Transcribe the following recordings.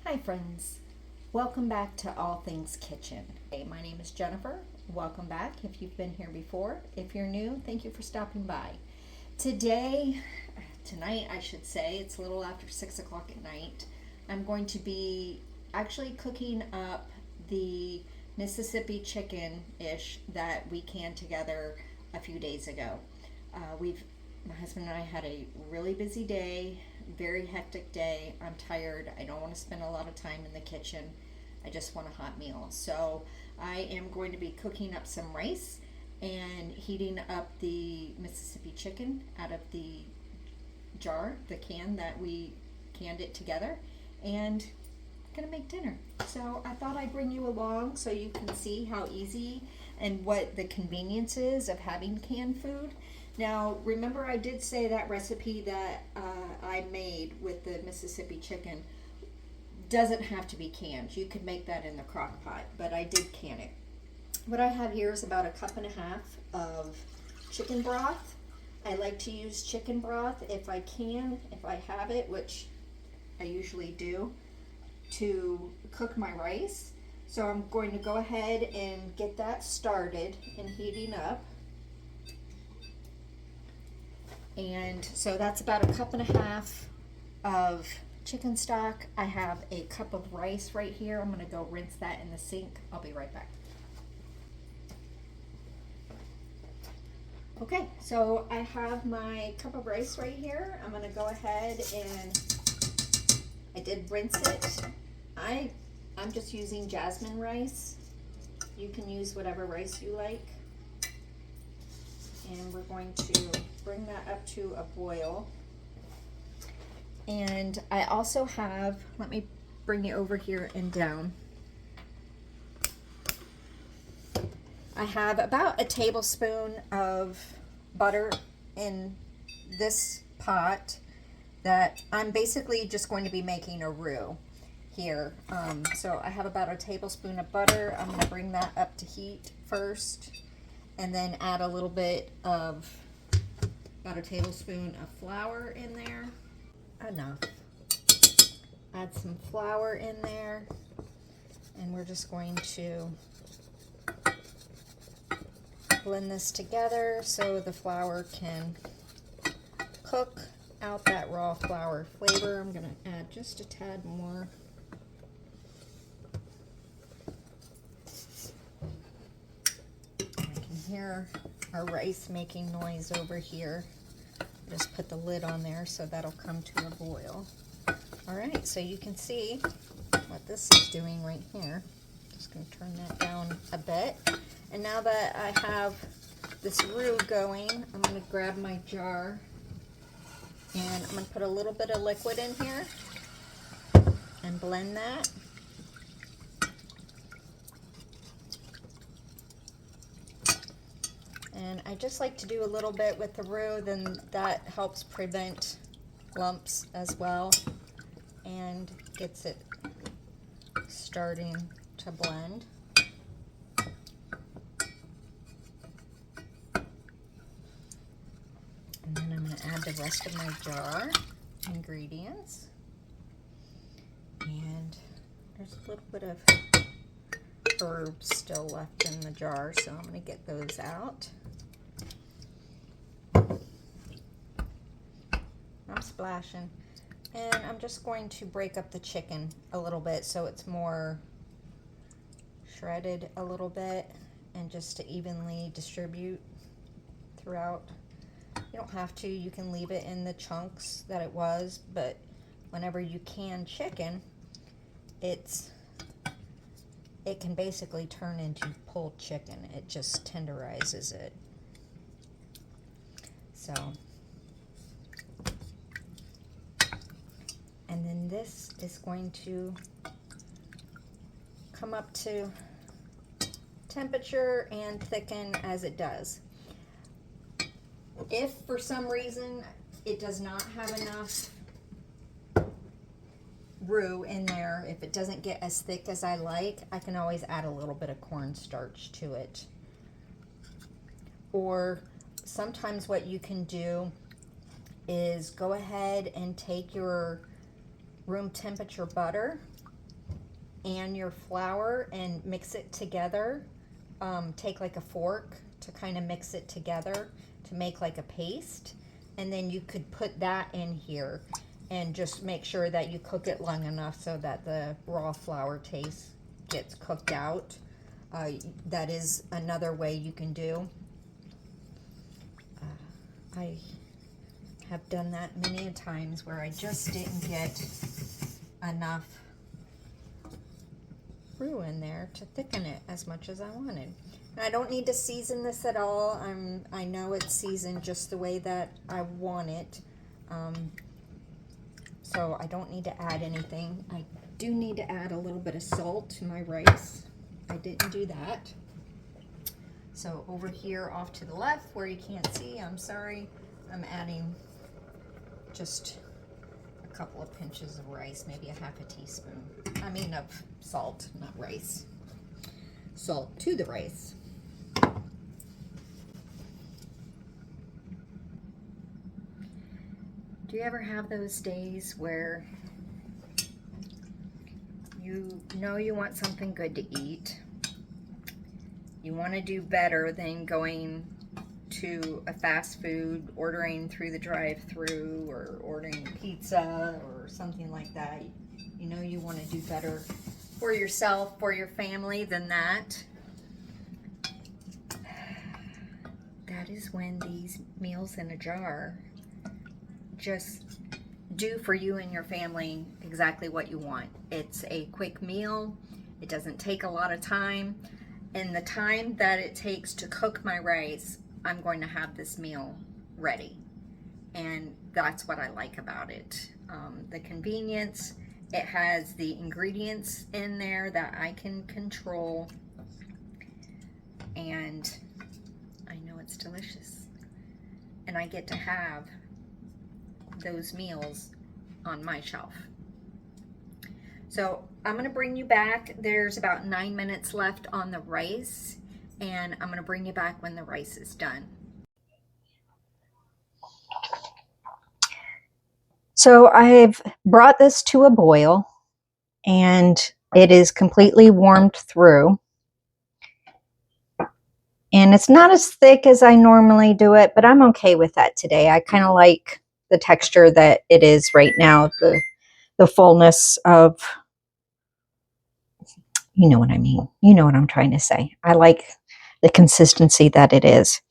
Hi friends, welcome back to All Things Kitchen. Hey, my name is Jennifer. Welcome back if you've been here before. If you're new, thank you for stopping by. Tonight I should say, it's a little after 6 o'clock at night. I'm going to be actually cooking up the Mississippi chicken-ish that we canned together a few days ago. My husband and I had a really busy day, very hectic day. I'm tired. I don't want to spend a lot of time in the kitchen. I just want a hot meal. So I am going to be cooking up some rice and heating up the Mississippi chicken out of the jar, the can that we canned it together, and gonna make dinner. So I thought I'd bring you along so you can see how easy and what the convenience is of having canned food. Now, remember I did say that recipe that I made with the Mississippi chicken doesn't have to be canned. You could make that in the crock pot, but I did can it. What I have here is about 1.5 cups of chicken broth. I like to use chicken broth if I can, if I have it, which I usually do, to cook my rice. So I'm going to go ahead and get that started and heating up. And so that's about 1.5 cups of chicken stock. I have a cup of rice right here. I'm going to go rinse that in the sink. I'll be right back. Okay, so I have my cup of rice right here. I'm going to go ahead and I did rinse it. I'm just using jasmine rice. You can use whatever rice you like. And we're going to bring that up to a boil. And I also have, let me bring you over here and down. I have about a tablespoon of butter in this pot that I'm basically just going to be making a roux here. So I have about a tablespoon of butter. I'm going to bring that up to heat first, and then add a little bit of, about a tablespoon of flour in there. Enough. Add some flour in there, and we're just going to blend this together so the flour can cook out that raw flour flavor. I'm going to add just a tad more. Hear our rice making noise over here. Just put the lid on there so that'll come to a boil. Alright, so you can see what this is doing right here. Just going to turn that down a bit. And now that I have this roux going, I'm going to grab my jar and I'm going to put a little bit of liquid in here and blend that. And I just like to do a little bit with the roux, then that helps prevent lumps as well and gets it starting to blend. And then I'm going to add the rest of my jar ingredients. And there's a little bit of herbs still left in the jar, so I'm going to get those out. I'm splashing, and I'm just going to break up the chicken a little bit so it's more shredded a little bit, and just to evenly distribute throughout. You don't have to, you can leave it in the chunks that it was, but whenever you can chicken, it can basically turn into pulled chicken. It just tenderizes it. So, and then this is going to come up to temperature and thicken as it does. If for some reason it does not have enough roux in there, if it doesn't get as thick as I like, I can always add a little bit of cornstarch to it. Or sometimes what you can do is go ahead and take your room temperature butter and your flour and mix it together. Take like a fork to kind of mix it together to make like a paste. And then you could put that in here and just make sure that you cook it long enough so that the raw flour taste gets cooked out. That is another way you can do. I have done that many a times where I just didn't get enough roux in there to thicken it as much as I wanted. And I don't need to season this at all. I know it's seasoned just the way that I want it. So I don't need to add anything. I do need to add a little bit of salt to my rice. I didn't do that. So over here off to the left where you can't see, I'm sorry, I'm adding just a couple of pinches of rice, maybe a half a teaspoon. I mean of salt, not rice. Salt to the rice. Do you ever have those days where you know you want something good to eat? You want to do better than going to a fast food, ordering through the drive-through or ordering pizza or something like that. You know you want to do better for yourself, for your family than that. That is when these meals in a jar just do for you and your family exactly what you want. It's a quick meal. It doesn't take a lot of time. In the time that it takes to cook my rice, I'm going to have this meal ready. And that's what I like about it. The convenience, it has the ingredients in there that I can control. And I know it's delicious. And I get to have those meals on my shelf. So I'm going to bring you back. There's about 9 minutes left on the rice, and I'm going to bring you back when the rice is done. So I've brought this to a boil, and it is completely warmed through. And it's not as thick as I normally do it, but I'm okay with that today. I kind of like the texture that it is right now, the fullness of, you know what I mean. You know what I'm trying to say. I like the consistency that it is.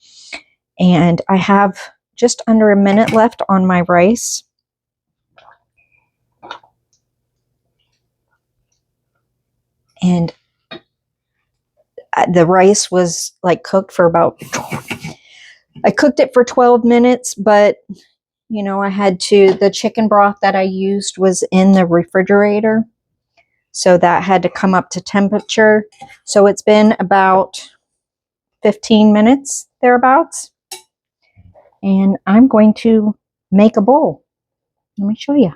And I have just under a minute left on my rice. And the rice was like cooked for about, I cooked it for 12 minutes, but you know, I had to, the chicken broth that I used was in the refrigerator. So that had to come up to temperature. So it's been about 15 minutes thereabouts. And I'm going to make a bowl. Let me show you.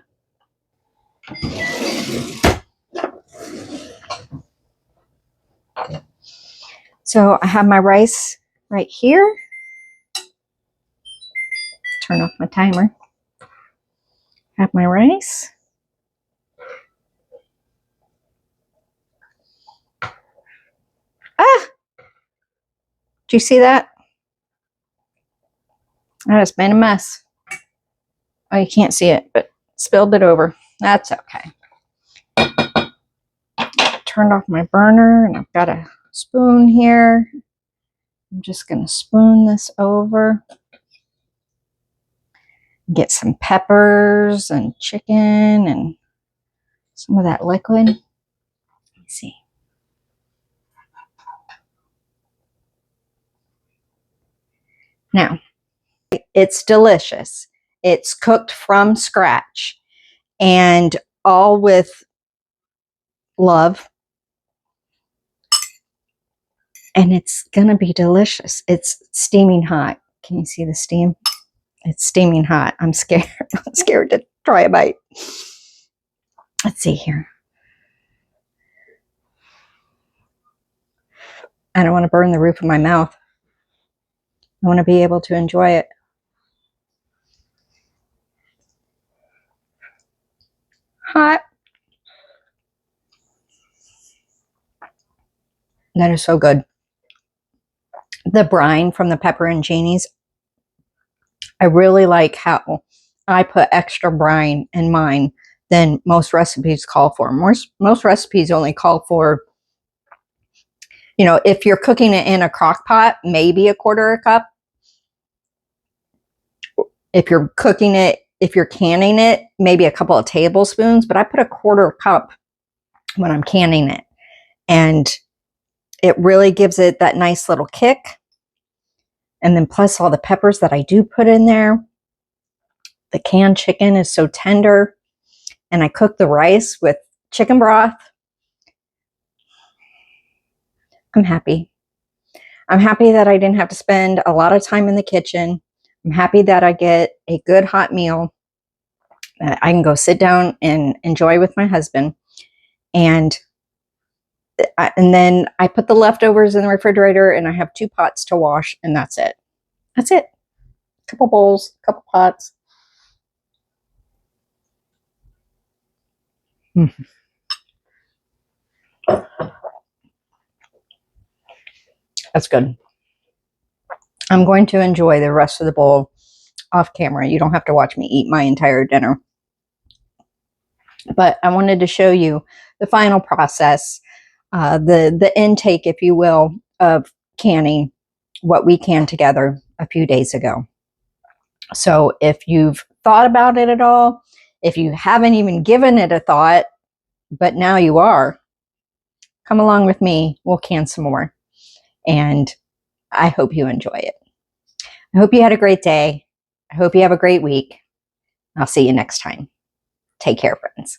So I have my rice right here. Turn off my timer. Have my rice. Ah! Do you see that? I just made a mess. Oh, you can't see it, but spilled it over. That's okay. Turned off my burner, and I've got a spoon here. I'm just going to spoon this over. Get some peppers and chicken and some of that liquid. Let's see. Now, it's delicious. It's cooked from scratch and all with love. And it's going to be delicious. It's steaming hot. Can you see the steam? It's steaming hot. I'm scared. I'm scared to try a bite. Let's see here. I don't want to burn the roof of my mouth. I want to be able to enjoy it. Hot. That is so good. The brine from the pepperoncinis, I really like how I put extra brine in mine than most recipes call for. Most recipes only call for, you know, if you're cooking it in a crock pot, maybe a quarter a cup. If you're cooking it, if you're canning it, maybe a couple of tablespoons, but I put a quarter cup when I'm canning it. And it really gives it that nice little kick. And then plus all the peppers that I do put in there. The canned chicken is so tender. And I cook the rice with chicken broth. I'm happy. I'm happy that I didn't have to spend a lot of time in the kitchen. I'm happy that I get a good hot meal that I can go sit down and enjoy with my husband. And then I put the leftovers in the refrigerator, and I have 2 pots to wash, and that's it. That's it. Couple bowls, couple pots. That's good. I'm going to enjoy the rest of the bowl off camera. You don't have to watch me eat my entire dinner. But I wanted to show you the final process, the intake, if you will, of canning what we canned together a few days ago. So if you've thought about it at all, if you haven't even given it a thought, but now you are, come along with me. We'll can some more. And I hope you enjoy it. I hope you had a great day. I hope you have a great week. I'll see you next time. Take care, friends.